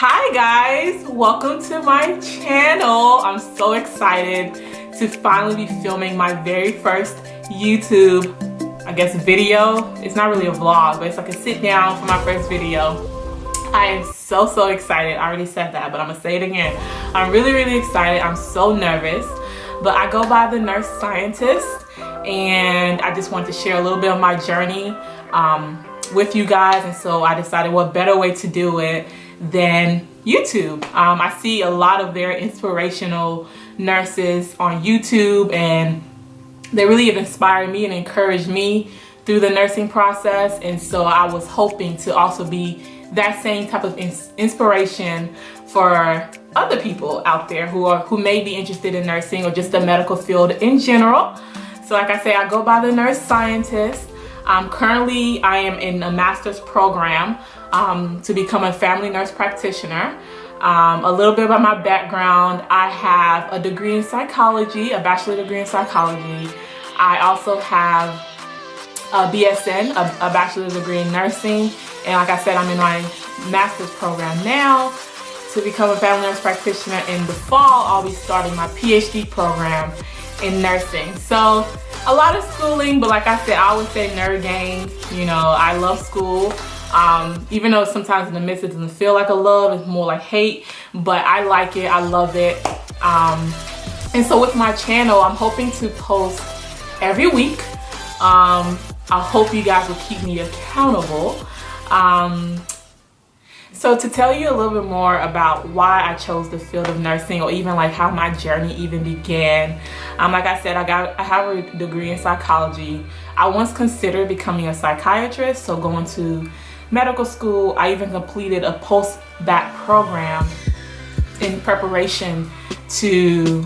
Hi guys, welcome to my channel. I'm so excited to finally be filming my very first YouTube, video. It's not really a vlog, but it's like a sit down for my first video. I am so excited. I already said that, but I'm gonna say it again. I'm really excited. I'm so nervous, but I go by the nurse scientist, and I just want to share a little bit of my journey with you guys. And so I decided what better way to do it than YouTube. I see a lot of very inspirational nurses on YouTube, and they really have inspired me and encouraged me through the nursing process. And so I was hoping to also be that same type of inspiration for other people out there who may be interested in nursing or just the medical field in general. So like I say, I go by the nurse scientist. Currently, I am in a master's program to become a family nurse practitioner. A little bit about my background: I have a degree in psychology, a bachelor degree in psychology. I also have a BSN, a bachelor's degree in nursing. And like I said, I'm in my master's program now to become a family nurse practitioner. In the fall, I'll be starting my PhD program in nursing. So a lot of schooling, but like I said, I always say nerd gang. You know, I love school. Even though sometimes in the midst it doesn't feel like a love, it's more like hate, but I like it, I love it. And so with my channel, I'm hoping to post every week. I hope you guys will keep me accountable. So to tell you a little bit more about why I chose the field of nursing, or even like how my journey even began. Like I said, I have a degree in psychology. I once considered becoming a psychiatrist, so going to medical school. I even completed a post-bac program in preparation to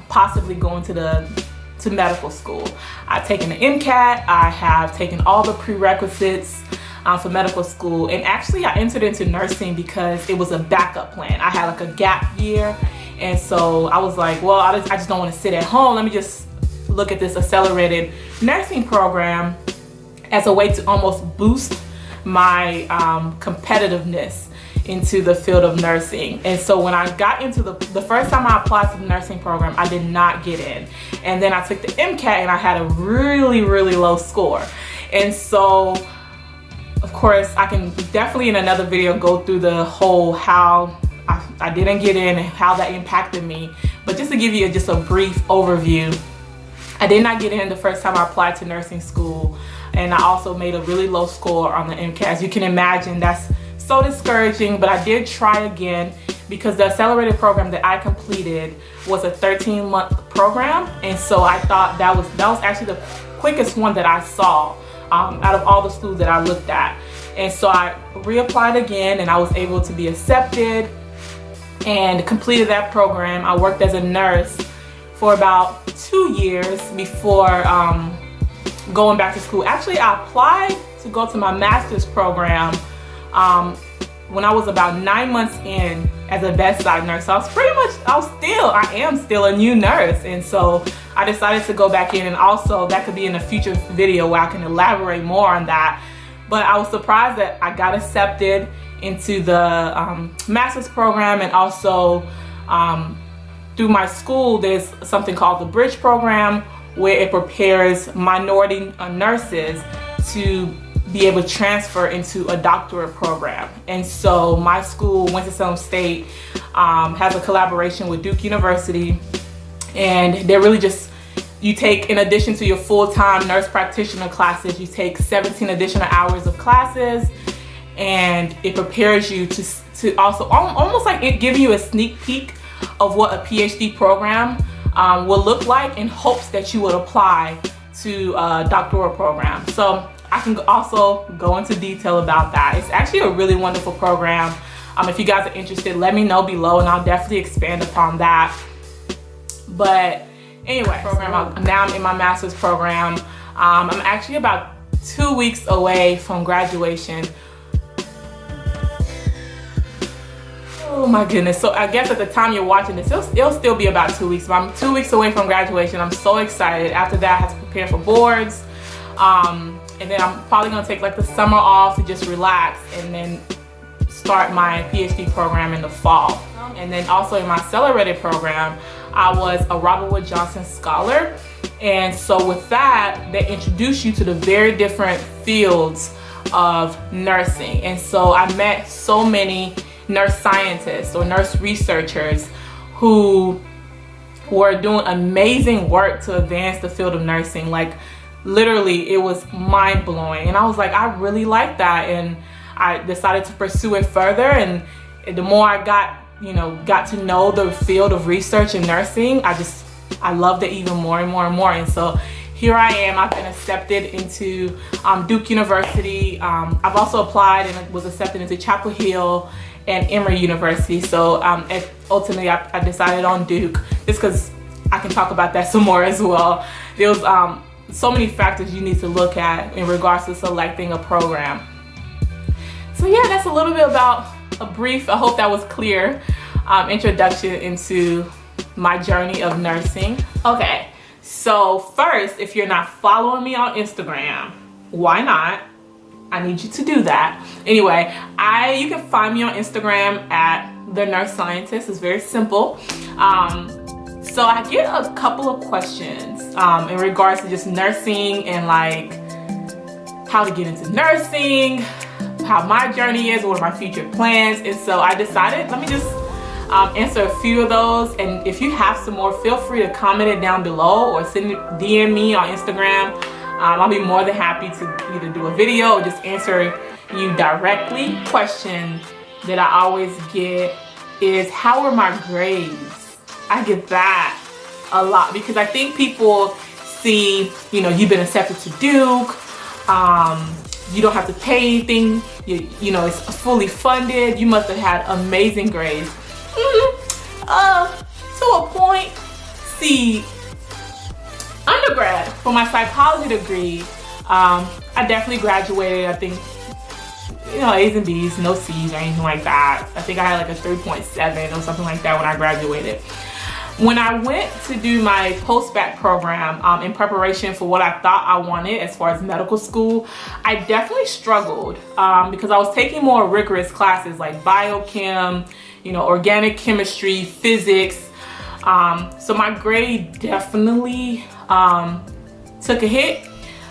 possibly go into to medical school. I've taken the MCAT. I have taken all the prerequisites for medical school, and actually I entered into nursing because it was a backup plan. I had like a gap year, and so I was like, well, I just don't want to sit at home. Let me just look at this accelerated nursing program as a way to almost boost my competitiveness into the field of nursing. And so when I got into the first time I applied to the nursing program, I did not get in. And then I took the MCAT and I had a really low score. And so of course, I can definitely in another video go through the whole how I didn't get in and how that impacted me. But just to give you just a brief overview, I did not get in the first time I applied to nursing school. And I also made a really low score on the MCAT. As you can imagine, that's so discouraging, but I did try again because the accelerated program that I completed was a 13-month program. And so I thought that was actually the quickest one that I saw out of all the schools that I looked at. And so I reapplied again, and I was able to be accepted and completed that program. I worked as a nurse for about 2 years before going back to school. Actually, I applied to go to my master's program when I was about 9 months in as a bedside nurse. So I am still a new nurse. And so I decided to go back in, and also that could be in a future video where I can elaborate more on that. But I was surprised that I got accepted into the master's program, and also through my school, there's something called the Bridge program, where it prepares minority nurses to be able to transfer into a doctorate program. And so my school, Winston-Salem State, has a collaboration with Duke University, and they're really just, you take, in addition to your full-time nurse practitioner classes, you take 17 additional hours of classes, and it prepares you to also almost like it giving you a sneak peek of what a PhD program will look like, in hopes that you would apply to a doctoral program. So I can also go into detail about that. It's actually a really wonderful program. If you guys are interested, let me know below, and I'll definitely expand upon that. But anyway, now I'm in my master's program. I'm actually about 2 weeks away from graduation. Oh my goodness. So I guess at the time you're watching this, it'll still be about 2 weeks, but I'm 2 weeks away from graduation. I'm so excited. After that, I have to prepare for boards. And then I'm probably gonna take like the summer off to just relax, and then start my PhD program in the fall. And then also in my accelerated program, I was a Robert Wood Johnson Scholar. And so with that, they introduce you to the very different fields of nursing. And so I met so many nurse scientists or nurse researchers who were doing amazing work to advance the field of nursing. Like literally, it was mind-blowing. And I was like, I really like that. And I decided to pursue it further. And the more I got to know the field of research and nursing, I loved it even more and more and more. And so here I am. I've been accepted into Duke University. I've also applied and was accepted into Chapel Hill and Emory University. So ultimately I decided on Duke just because I can talk about that some more as well. There was so many factors you need to look at in regards to selecting a program. So yeah, that's a little bit about a brief, I hope that was clear, introduction into my journey of nursing. Okay, so first, if you're not following me on Instagram, why not? I need you to do that. Anyway, you can find me on Instagram at The Nurse Scientist. It's very simple. So I get a couple of questions in regards to just nursing and like how to get into nursing, how my journey is, what are my future plans. And so I decided, let me just answer a few of those. And if you have some more, feel free to comment it down below or DM me on Instagram. I'll be more than happy to either do a video or just answer you directly. Question that I always get is, how are my grades? I get that a lot because I think people see, you've been accepted to Duke, you don't have to pay anything, it's fully funded, you must have had amazing grades. To a point. See, undergrad for my psychology degree, I definitely graduated, I think, A's and B's, no C's or anything like that. I think I had like a 3.7 or something like that when I graduated. When I went to do my post-bac program in preparation for what I thought I wanted as far as medical school, I definitely struggled because I was taking more rigorous classes like biochem, organic chemistry, physics. So my grade definitely took a hit.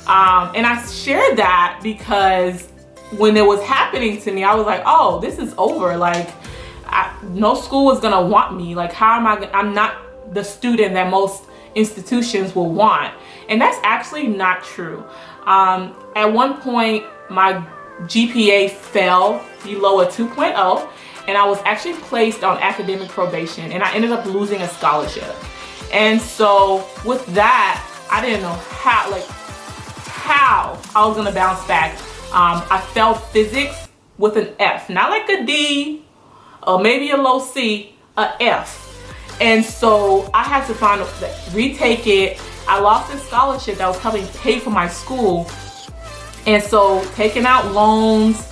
And I shared that because when it was happening to me, I was like, oh, this is over. Like, no school is gonna want me. Like, how am I'm not the student that most institutions will want. And that's actually not true. At one point, my GPA fell below a 2.0, and I was actually placed on academic probation, and I ended up losing a scholarship. And so with that, I didn't know how I was gonna bounce back. I failed physics with an F, not like a D or maybe a low C, a F. And so I had to retake it. I lost this scholarship that was helping pay for my school. And so taking out loans,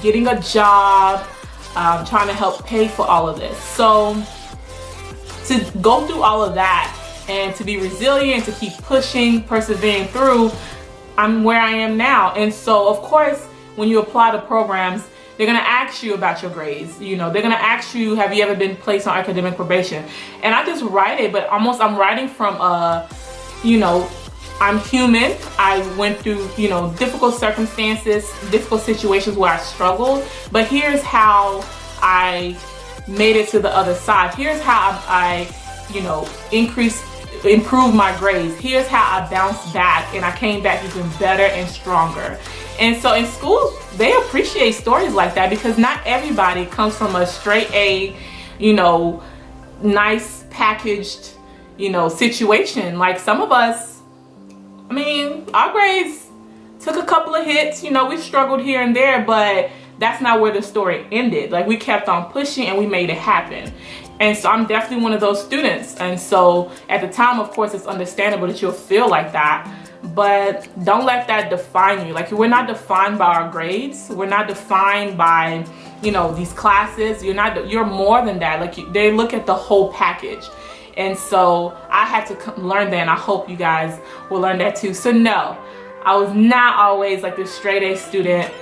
getting a job, trying to help pay for all of this. So to go through all of that and to be resilient, to keep pushing, persevering through, I'm where I am now. And so of course, when you apply to programs, they're gonna ask you about your grades. They're gonna ask you, have you ever been placed on academic probation? And I just write it, but I'm writing from I'm human. I went through, difficult circumstances, difficult situations where I struggled, but here's how I made it to the other side. Here's how I improved my grades. Here's how I bounced back and I came back even better and stronger. And so in schools, they appreciate stories like that because not everybody comes from a straight A, nice packaged, situation. Like some of us, our grades took a couple of hits, we struggled here and there, but that's not where the story ended. Like we kept on pushing and we made it happen. And so I'm definitely one of those students. And so at the time, of course, it's understandable that you'll feel like that, but don't let that define you. Like we're not defined by our grades. We're not defined by, these classes. You're more than that. Like they look at the whole package. And so I had to learn that, and I hope you guys will learn that too. So no, I was not always like this straight A student.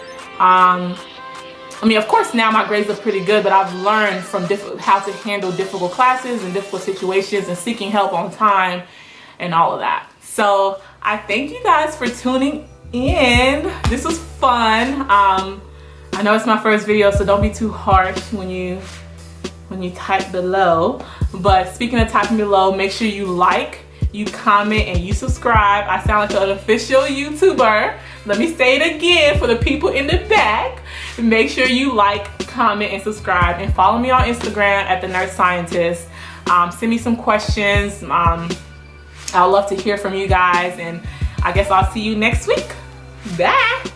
I mean, of course, now my grades are pretty good, but I've learned from how to handle difficult classes and difficult situations and seeking help on time and all of that. So I thank you guys for tuning in. This was fun. I know it's my first video, so don't be too harsh when you type below. But speaking of typing below, make sure you like, you comment, and you subscribe. I sound like an official YouTuber. Let me say it again for the people in the back. Make sure you like, comment, and subscribe, and follow me on Instagram at The Nurse Scientist. Send me some questions. I'd love to hear from you guys, and I guess I'll see you next week. Bye.